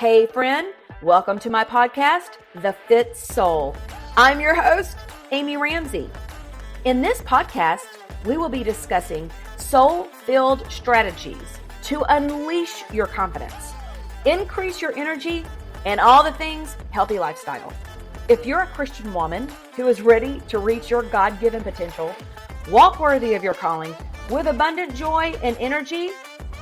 Hey friend, welcome to my podcast, The Fit Soul. I'm your host, Amy Ramsey. In this podcast, we will be discussing soul-filled strategies to unleash your confidence, increase your energy, and all the things healthy lifestyle. If you're a Christian woman who is ready to reach your God-given potential, walk worthy of your calling with abundant joy and energy,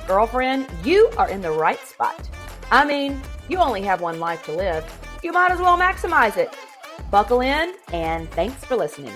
girlfriend, you are in the right spot. I mean, you only have one life to live. You might as well maximize it. Buckle in, and thanks for listening.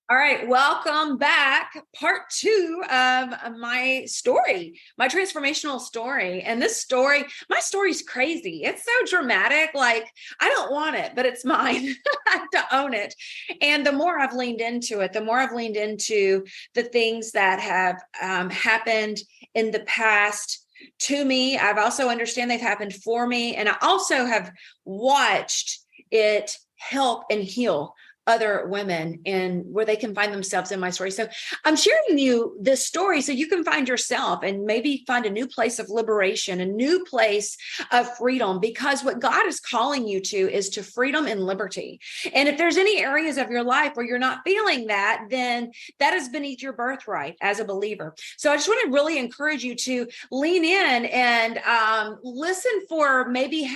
All right, welcome back. Part 2 of my story, my transformational story. And this story, my story's crazy. It's so dramatic. Like, I don't want it, but it's mine. I have to own it. And the more I've leaned into it, the more I've leaned into the things that have happened in the past to me. I've also understand they've happened for me. And I also have watched it help and heal other women and where they can find themselves in my story. So I'm sharing you this story so you can find yourself and maybe find a new place of liberation, a new place of freedom, because what God is calling you to is to freedom and liberty. And if there's any areas of your life where you're not feeling that, then that is beneath your birthright as a believer. So I just want to really encourage you to lean in and listen for maybe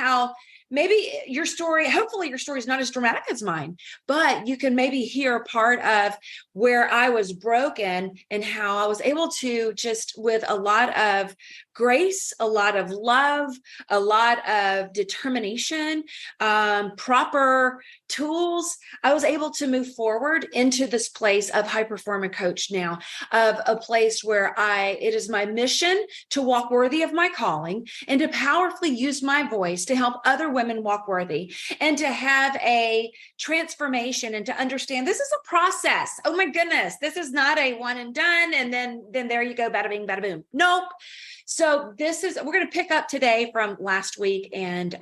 your story, hopefully your story is not as dramatic as mine, but you can maybe hear a part of where I was broken and how I was able to just with a lot of grace, a lot of love, a lot of determination, proper tools, I was able to move forward into this place of high performance coach now, of a place where it is my mission to walk worthy of my calling and to powerfully use my voice to help other women walk worthy and to have a transformation and to understand this is a process. Oh my goodness, this is not a one and done. And then there you go, bada bing, bada boom. Nope. So we're going to pick up today from last week and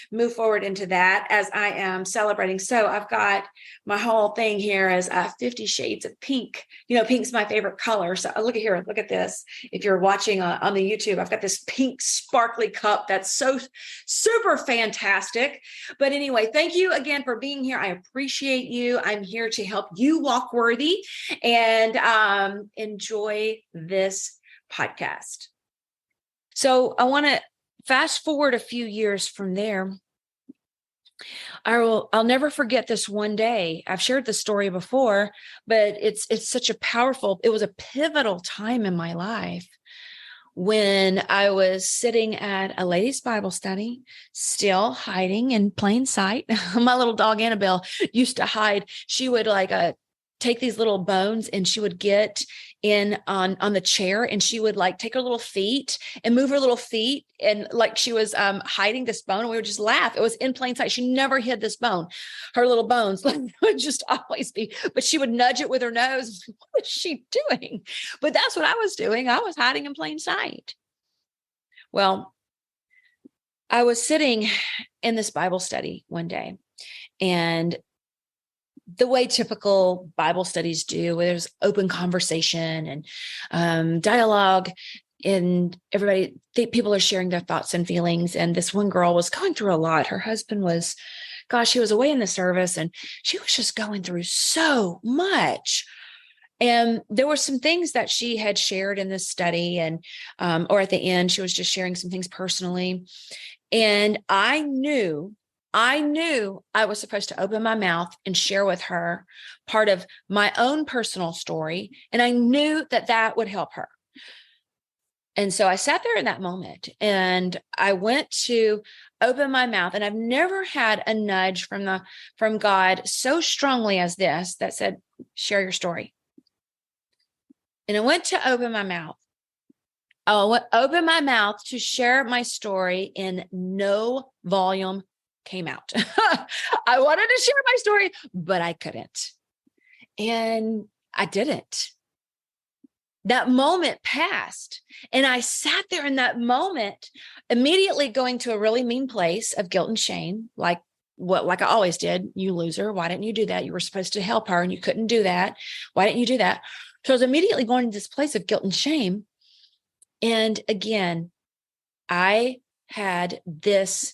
move forward into that as I am celebrating. So I've got my whole thing here as 50 shades of pink. You know, pink's my favorite color. So look at here, look at this. If you're watching on the YouTube, I've got this pink sparkly cup that's so super fantastic. But anyway, thank you again for being here. I appreciate you. I'm here to help you walk worthy and enjoy this podcast. So I want to fast forward a few years from there. I'll never forget this one day. I've shared the story before, but it was a pivotal time in my life when I was sitting at a ladies' Bible study, still hiding in plain sight. My little dog Annabelle used to hide. She would take these little bones and she would get in on the chair and she would take her little feet and move her little feet and she was hiding this bone, and we would just laugh. It was in plain sight. She never hid this bone. Her little bones would just always be, but she would nudge it with her nose. What was she doing? But that's what I was doing. I was hiding in plain sight. Well, I was sitting in this Bible study one day, and the way typical Bible studies do, where there's open conversation and dialogue, and people are sharing their thoughts and feelings. And this one girl was going through a lot. Her husband she was away in the service, and she was just going through so much. And there were some things that she had shared in this study, and or at the end, she was just sharing some things personally. And I knew I was supposed to open my mouth and share with her part of my own personal story. And I knew that would help her. And so I sat there in that moment and I went to open my mouth, and I've never had a nudge from God so strongly as this that said, share your story. And I went to open my mouth. I opened my mouth to share my story, and no volume came out. I wanted to share my story, but I couldn't. And I didn't. That moment passed, and I sat there in that moment, immediately going to a really mean place of guilt and shame, like I always did. You loser. Why didn't you do that? You were supposed to help her and you couldn't do that. Why didn't you do that? So I was immediately going to this place of guilt and shame. And again, I had this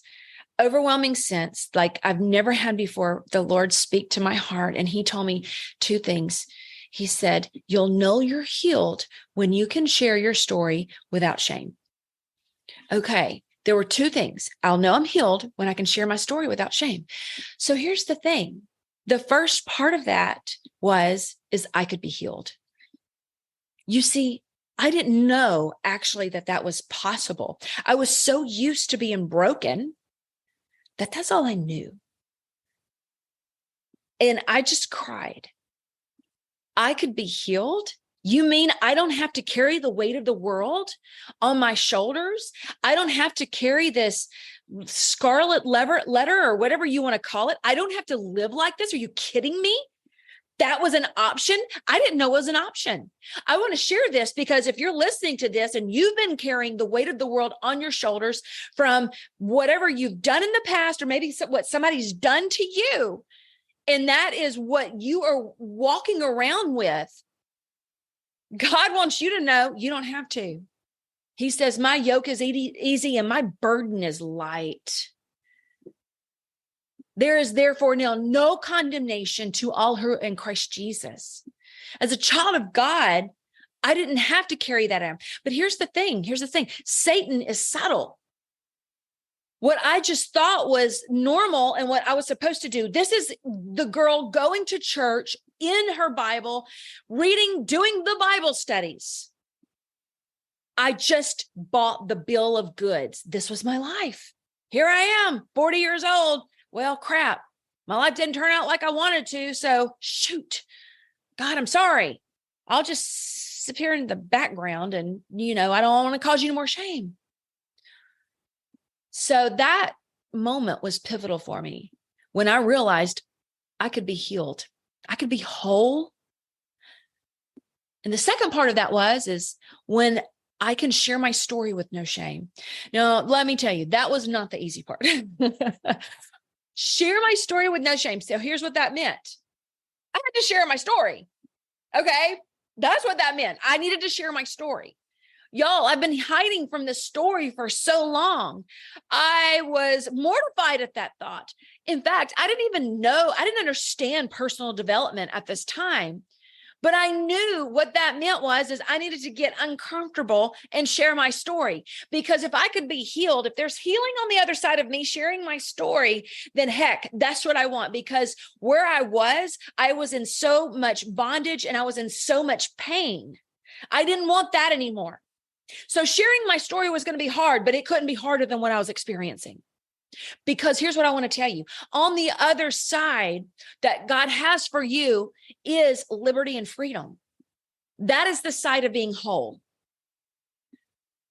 overwhelming sense like I've never had before. The Lord speak to my heart, and he told me two things. He said, you'll know you're healed when you can share your story without shame. Okay, there were two things. I'll know I'm healed when I can share my story without shame. So here's the thing. The first part of that is I could be healed. You see, I didn't know actually that was possible. I was so used to being broken that's all I knew. And I just cried. I could be healed? You mean I don't have to carry the weight of the world on my shoulders? I don't have to carry this scarlet letter or whatever you want to call it. I don't have to live like this. Are you kidding me? That was an option. I didn't know it was an option. I want to share this because if you're listening to this and you've been carrying the weight of the world on your shoulders from whatever you've done in the past, or maybe what somebody's done to you, and that is what you are walking around with, God wants you to know you don't have to. He says, my yoke is easy and my burden is light. There is therefore now no condemnation to all who are in Christ Jesus. As a child of God, I didn't have to carry that out. But here's the thing. Satan is subtle. What I just thought was normal and what I was supposed to do. This is the girl going to church in her Bible, reading, doing the Bible studies. I just bought the bill of goods. This was my life. Here I am, 40 years old. Well, crap, my life didn't turn out like I wanted to. So shoot, God, I'm sorry. I'll just sit here in the background and, I don't want to cause you any more shame. So that moment was pivotal for me when I realized I could be healed. I could be whole. And the second part of that is when I can share my story with no shame. Now, let me tell you, that was not the easy part. Share my story with no shame. So here's what that meant. I had to share my story. Okay. That's what that meant. I needed to share my story. Y'all, I've been hiding from this story for so long. I was mortified at that thought. In fact, I didn't understand personal development at this time. But I knew what that meant is I needed to get uncomfortable and share my story. Because if I could be healed, if there's healing on the other side of me sharing my story, then heck, that's what I want. Because where I was in so much bondage and I was in so much pain. I didn't want that anymore. So sharing my story was going to be hard, but it couldn't be harder than what I was experiencing. Because here's what I want to tell you. On the other side that God has for you is liberty and freedom. That is the side of being whole.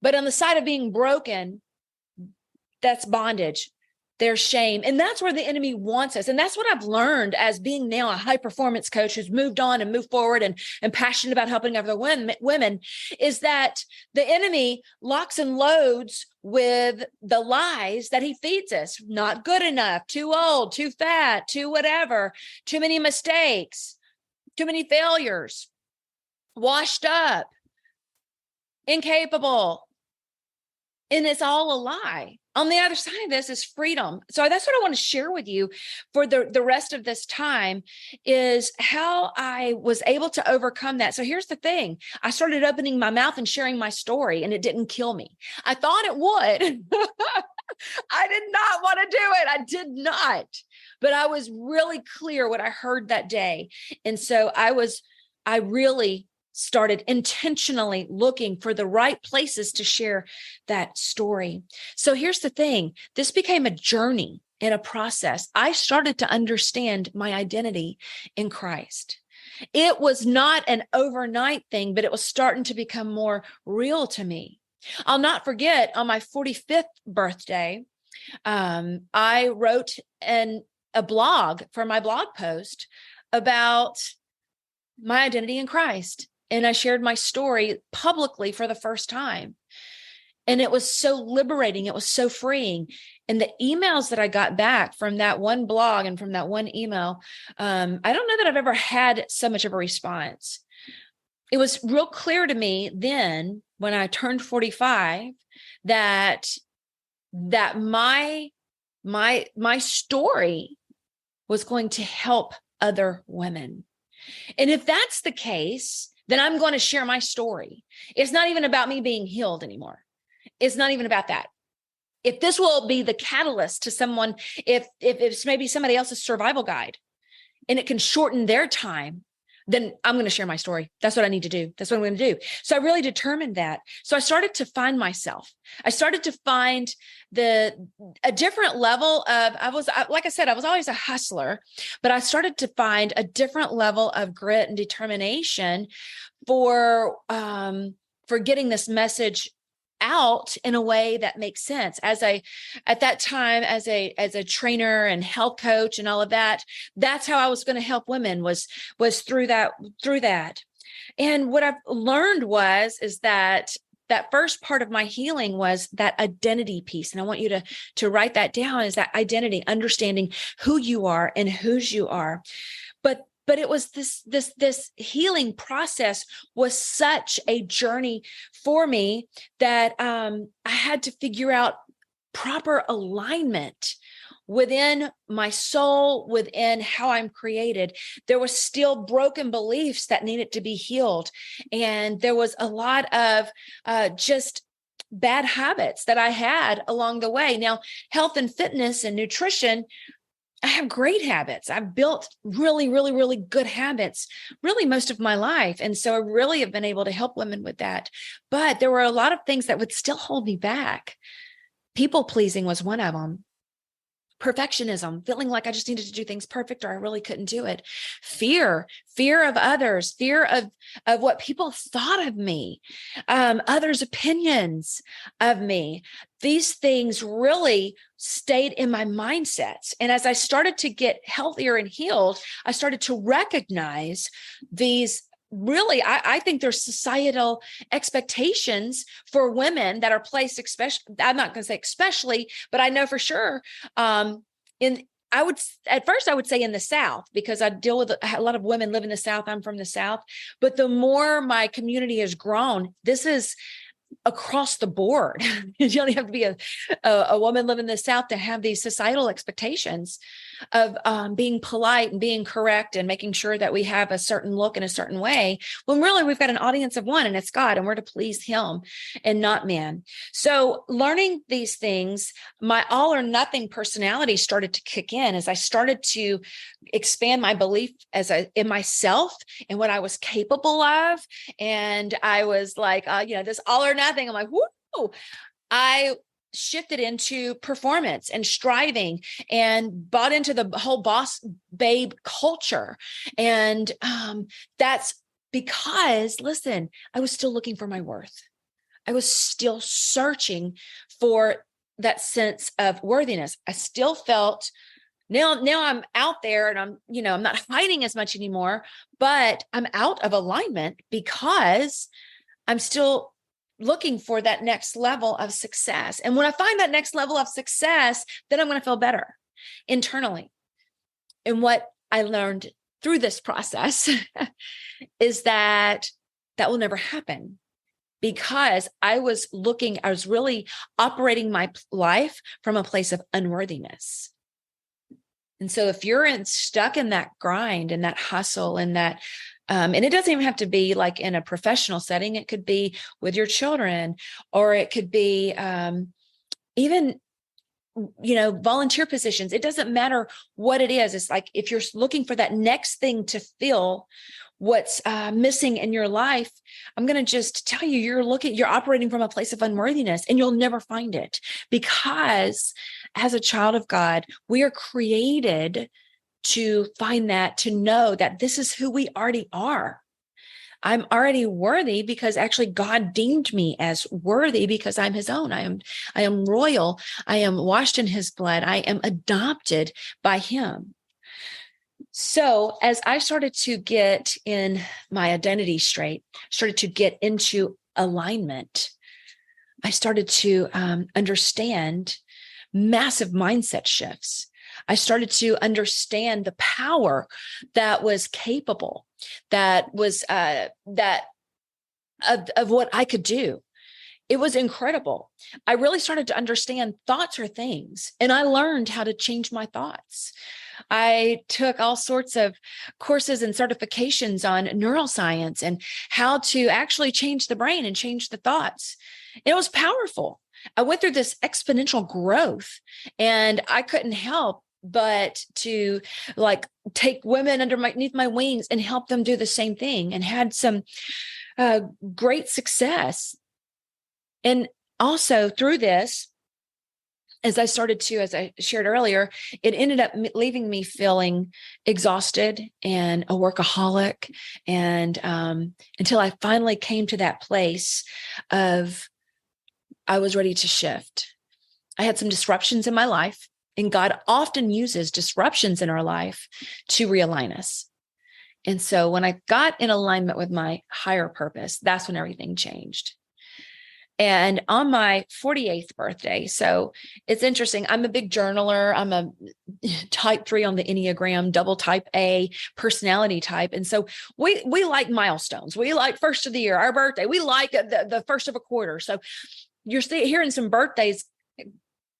But on the side of being broken, that's bondage. There's shame. And that's where the enemy wants us. And that's what I've learned as being now a high performance coach who's moved on and moved forward and passionate about helping other women is that the enemy locks and loads with the lies that he feeds us. Not good enough, too old, too fat, too whatever, too many mistakes, too many failures, washed up, incapable. And it's all a lie. On the other side of this is freedom. So that's what I want to share with you for the rest of this time is how I was able to overcome that. So here's the thing. I started opening my mouth and sharing my story and it didn't kill me. I thought it would. I did not want to do it. I did not. But I was really clear what I heard that day. And so I really started intentionally looking for the right places to share that story. So here's the thing. This became a journey and a process. I started to understand my identity in Christ. It was not an overnight thing, but it was starting to become more real to me. I'll not forget on my 45th birthday, I wrote a blog for my blog post about my identity in Christ. And I shared my story publicly for the first time. And it was so liberating. It was so freeing. And the emails that I got back from that one blog and from that one email, I don't know that I've ever had so much of a response. It was real clear to me then when I turned 45, that my story was going to help other women. And if that's the case, then I'm going to share my story. It's not even about me being healed anymore. It's not even about that. If this will be the catalyst to someone, if it's maybe somebody else's survival guide and it can shorten their time, then I'm going to share my story. That's what I need to do. That's what I'm going to do. So I really determined that. So I started to find myself. I started to find a different level of, like I said, I was always a hustler, but I started to find a different level of grit and determination for getting this message out in a way that makes sense. At that time, as a trainer and health coach and all of that, that's how I was going to help women was through that. And what I've learned is that first part of my healing was that identity piece. And I want you to write that down, is that identity, understanding who you are and whose you are. But it was this healing process was such a journey for me that I had to figure out proper alignment within my soul, within how I'm created. There was still broken beliefs that needed to be healed. And there was a lot of just bad habits that I had along the way. Now, health and fitness and nutrition, I have great habits. I've built really, really, really good habits, really most of my life. And so I really have been able to help women with that. But there were a lot of things that would still hold me back. People pleasing was one of them. Perfectionism, feeling like I just needed to do things perfect or I really couldn't do it. Fear of others, fear of what people thought of me, others' opinions of me. These things really stayed in my mindsets. And as I started to get healthier and healed, I started to recognize these. Really, I think there's societal expectations for women that are placed, especially, I'm not going to say especially, but I know for sure. At first I would say in the South, because I deal with a lot of women live in the South. I'm from the South, but the more my community has grown, this is across the board. You don't have to be a woman living in the South to have these societal expectations of being polite and being correct and making sure that we have a certain look in a certain way, when really we've got an audience of one, and it's God, and we're to please him and not man. So learning these things, my all or nothing personality started to kick in as I started to expand my belief in myself and what I was capable of. And I was like, this all or nothing. I'm like, whoo! I shifted into performance and striving and bought into the whole boss babe culture. And that's because, listen, I was still looking for my worth. I was still searching for that sense of worthiness. I still felt now I'm out there and I'm not hiding as much anymore, but I'm out of alignment because I'm still looking for that next level of success. And when I find that next level of success, then I'm going to feel better internally. And what I learned through this process is that will never happen, because I was really operating my life from a place of unworthiness. And so if you're stuck in that grind and that hustle and that, and it doesn't even have to be like in a professional setting, it could be with your children, or it could be even, volunteer positions. It doesn't matter what it is. It's like, if you're looking for that next thing to fill what's missing in your life, I'm going to just tell you, you're operating from a place of unworthiness, and you'll never find it, because as a child of God, we are created to find that, to know that this is who we already are. I'm already worthy because actually God deemed me as worthy because I'm his own. I am royal. I am washed in his blood. I am adopted by him. So as I started to get in my identity straight, started to get into alignment, I started to understand massive mindset shifts. I started to understand the power that was capable, that was of what I could do. it was incredible. I really started to understand thoughts are things, and I learned how to change my thoughts. I took all sorts of courses and certifications on neuroscience and how to actually change the brain and change the thoughts. It was powerful. I went through this exponential growth, and I couldn't help but to like take women underneath my wings and help them do the same thing, and had some great success. And also through this, as I started to, as I shared earlier, it ended up leaving me feeling exhausted and a workaholic. And until I finally came to that place of I was ready to shift. I had some disruptions in my life, and God often uses disruptions in our life to realign us. And so when I got in alignment with my higher purpose, that's when everything changed. And on my 48th birthday, so it's interesting. I'm a big journaler. I'm a type 3 on the Enneagram, double type A personality type. And so we like milestones. We like first of the year, our birthday. We like the first of a quarter. So you're hearing some birthdays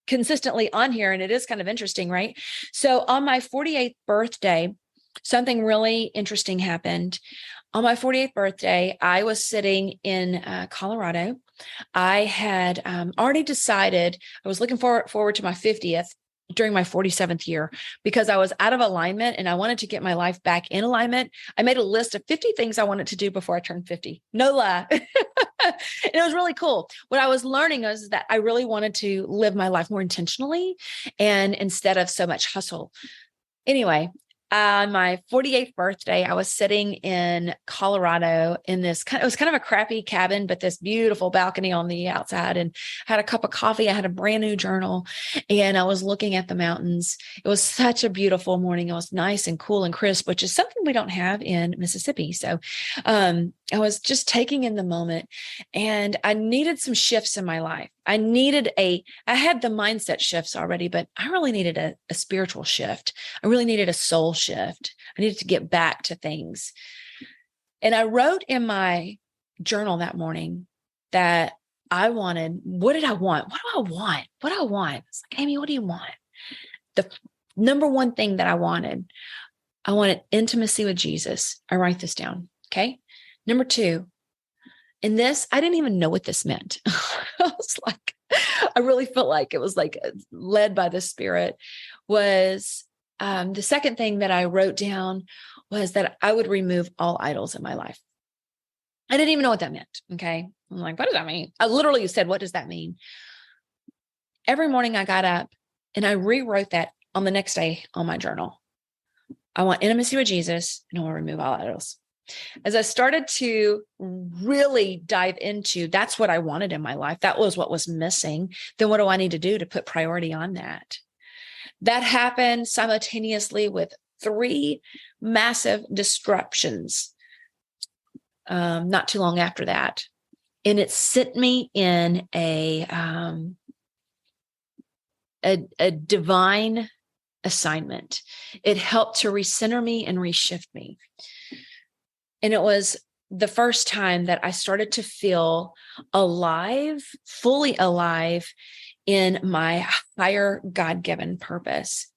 consistently on here, and it is kind of interesting, right? So on my 48th birthday, something really interesting happened. On my 48th birthday, I was sitting in Colorado. I had already decided I was looking forward to my 50th during my 47th year because I was out of alignment and I wanted to get my life back in alignment. I made a list of 50 things I wanted to do before I turned 50. No lie. And it was really cool. What I was learning was that I really wanted to live my life more intentionally and instead of so much hustle. Anyway, on my 48th birthday, I was sitting in Colorado in this it was kind of a crappy cabin, but this beautiful balcony on the outside, and had a cup of coffee. I had a brand new journal, and I was looking at the mountains. It was such a beautiful morning. It was nice and cool and crisp, which is something we don't have in Mississippi. So I was just taking in the moment, and I needed some shifts in my life. I had the mindset shifts already, but I really needed a spiritual shift. I really needed a soul shift. I needed to get back to things. And I wrote in my journal that morning that what did I want? What do I want? What do I want? It's like, Amy, what do you want? The number one thing that I wanted intimacy with Jesus. I write this down. Okay. Number two, in this, I didn't even know what this meant. I really felt like it was like led by the Spirit. Was the second thing that I wrote down was that I would remove all idols in my life. I didn't even know what that meant. Okay. I'm like, what does that mean? I literally said, what does that mean? Every morning I got up and I rewrote that on the next day on my journal. I want intimacy with Jesus, and I want to remove all idols. As I started to really dive into, that's what I wanted in my life. That was what was missing. Then what do I need to do to put priority on that? That happened simultaneously with 3 massive disruptions not too long after that. And it sent me in a divine assignment. It helped to recenter me and reshift me. And it was the first time that I started to feel alive, fully alive in my higher God-given purpose.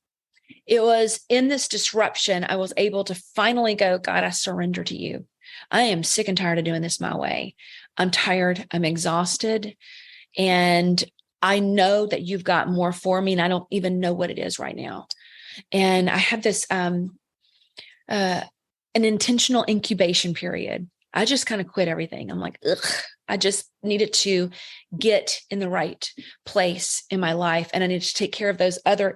It was in this disruption, I was able to finally go, God, I surrender to you. I am sick and tired of doing this my way. I'm tired. I'm exhausted. And I know that you've got more for me, and I don't even know what it is right now. And I had this an intentional incubation period. I just kind of quit everything. I'm like, ugh, I just needed to get in the right place in my life. And I needed to take care of those other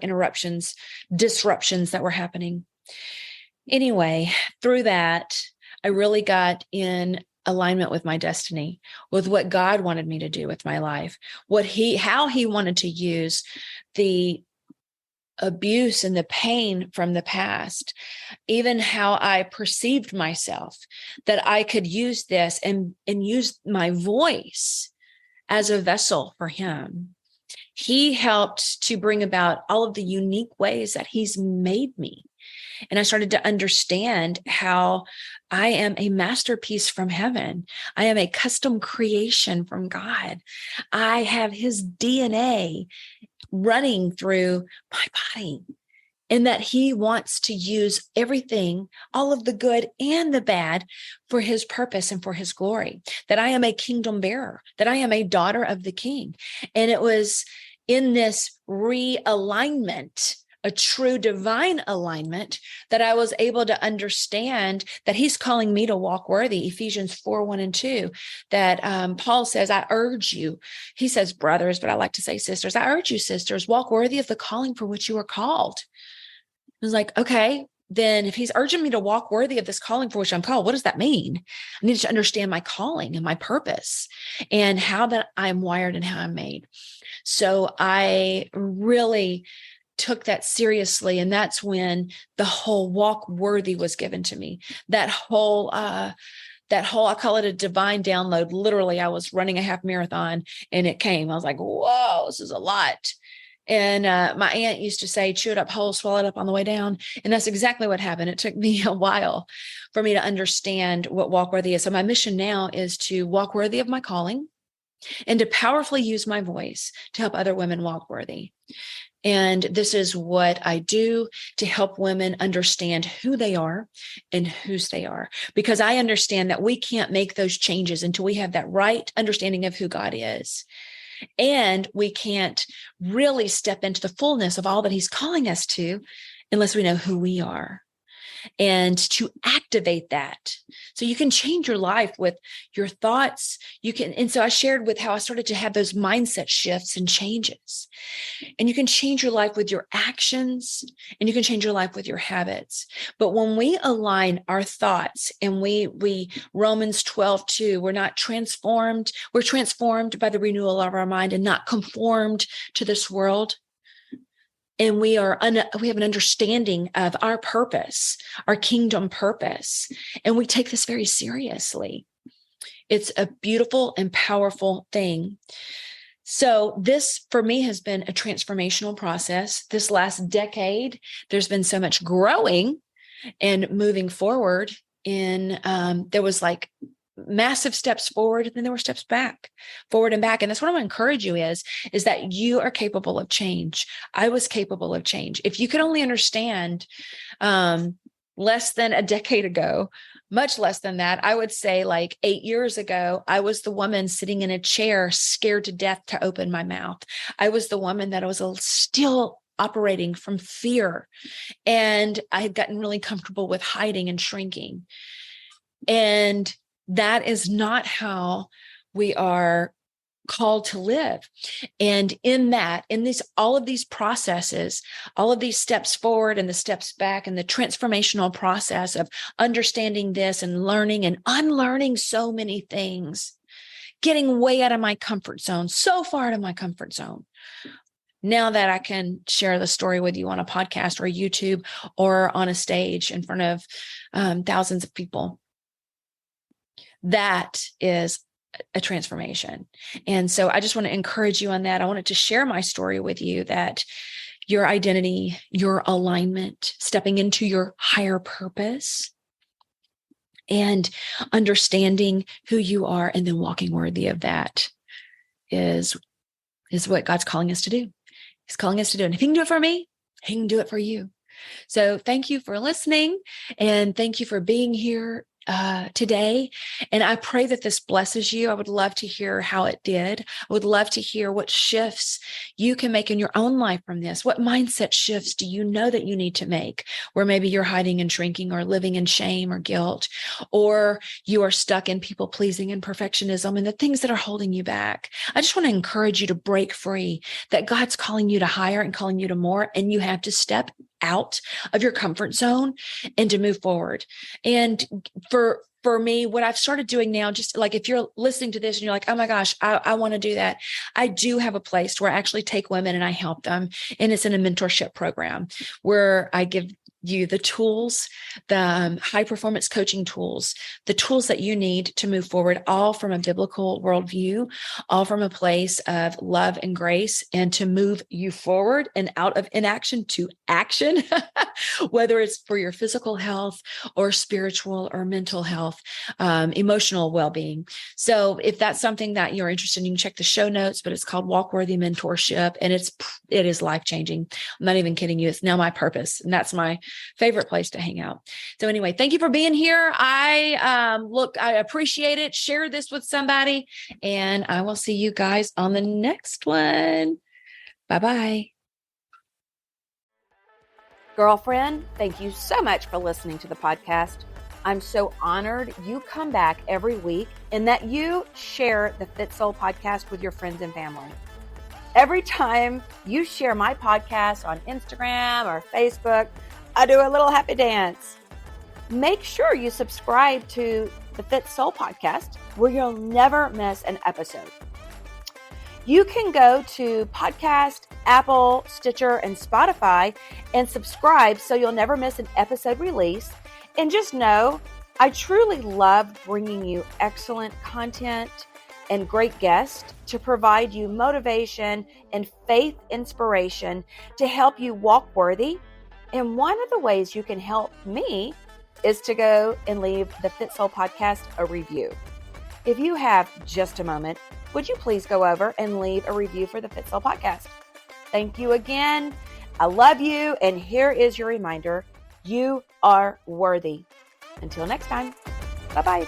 disruptions that were happening. Anyway, through that, I really got in alignment with my destiny, with what God wanted me to do with my life, how he wanted to use the abuse and the pain from the past, even how I perceived myself, that I could use this and use my voice as a vessel for him. He helped to bring about all of the unique ways that he's made me. And I started to understand how I am a masterpiece from heaven. I am a custom creation from God. I have his DNA running through my body, and that he wants to use everything, all of the good and the bad, for his purpose and for his glory, that I am a kingdom bearer, that I am a daughter of the king. And it was in this realignment, a true divine alignment, that I was able to understand that he's calling me to walk worthy. Ephesians 4:1-2, that Paul says, I urge you. He says brothers, but I like to say sisters. I urge you, sisters, walk worthy of the calling for which you are called. I was like, okay, then if he's urging me to walk worthy of this calling for which I'm called, what does that mean? I need to understand my calling and my purpose and how that I'm wired and how I'm made. So I really took that seriously. And that's when the whole walk worthy was given to me. That whole, I call it a divine download. Literally, I was running a half marathon and it came. I was like, whoa, this is a lot. And my aunt used to say, chew it up whole, swallow it up on the way down. And that's exactly what happened. It took me a while for me to understand what walk worthy is. So my mission now is to walk worthy of my calling and to powerfully use my voice to help other women walk worthy. And this is what I do to help women understand who they are and whose they are, because I understand that we can't make those changes until we have that right understanding of who God is. And we can't really step into the fullness of all that he's calling us to unless we know who we are, and to activate that. So you can change your life with your thoughts. You can. And so I shared with how I started to have those mindset shifts and changes. And you can change your life with your actions, and you can change your life with your habits. But when we align our thoughts, and we Romans 12:2, we're transformed by the renewal of our mind and not conformed to this world. And we have an understanding of our purpose, our kingdom purpose. And we take this very seriously. It's a beautiful and powerful thing. So this, for me, has been a transformational process. This last decade, there's been so much growing and moving forward. There was like massive steps forward, and then there were steps forward and back. And that's what I want to encourage you is that you are capable of change. I was capable of change. If you could only understand, less than a decade ago, much less than that, I would say like 8 years ago, I was the woman sitting in a chair, scared to death to open my mouth. I was the woman that was still operating from fear. And I had gotten really comfortable with hiding and shrinking. And that is not how we are called to live. And in all of these processes, all of these steps forward and the steps back, and the transformational process of understanding this and learning and unlearning so many things, getting way out of my comfort zone, so far out of my comfort zone. Now that I can share the story with you on a podcast or YouTube or on a stage in front of thousands of people, that is a transformation. And so I just want to encourage you on that. I wanted to share my story with you, that your identity, your alignment, stepping into your higher purpose, and understanding who you are, and then walking worthy of that is what God's calling us to do. He's calling us to do. And if he can do it for me, he can do it for you. So thank you for listening, and thank you for being here today. And I pray that this blesses you. I would love to hear how it did. I would love to hear what shifts you can make in your own life from this. What mindset shifts do you know that you need to make, where maybe you're hiding and shrinking, or living in shame or guilt, or you are stuck in people pleasing and perfectionism and the things that are holding you back. I just want to encourage you to break free, that God's calling you to higher and calling you to more, and you have to step out of your comfort zone and to move forward. And for me, what I've started doing now, just like if you're listening to this and you're like, oh my gosh, I want to do that. I do have a place where I actually take women and I help them. And it's in a mentorship program where I give you the tools, the high performance coaching tools, the tools that you need to move forward, all from a biblical worldview, all from a place of love and grace, and to move you forward and out of inaction to action, whether it's for your physical health or spiritual or mental health, emotional well-being. So if that's something that you're interested in, you can check the show notes, but it's called Walk Worthy Mentorship, and it is life-changing. I'm not even kidding you. It's now my purpose, and that's my favorite place to hang out. So anyway, thank you for being here. I appreciate it. Share this with somebody, and I will see you guys on the next one. Bye-bye. Girlfriend, thank you so much for listening to the podcast. I'm so honored you come back every week and that you share the Fit Soul podcast with your friends and family. Every time you share my podcast on Instagram or Facebook, I do a little happy dance. Make sure you subscribe to the Fit Soul podcast where you'll never miss an episode. You can go to Podcast, Apple, Stitcher, and Spotify and subscribe so you'll never miss an episode release. And just know, I truly love bringing you excellent content and great guests to provide you motivation and faith inspiration to help you walk worthy. And one of the ways you can help me is to go and leave the Fit Soul podcast a review. If you have just a moment, would you please go over and leave a review for the Fit Soul podcast? Thank you again. I love you. And here is your reminder. You are worthy. Until next time. Bye-bye.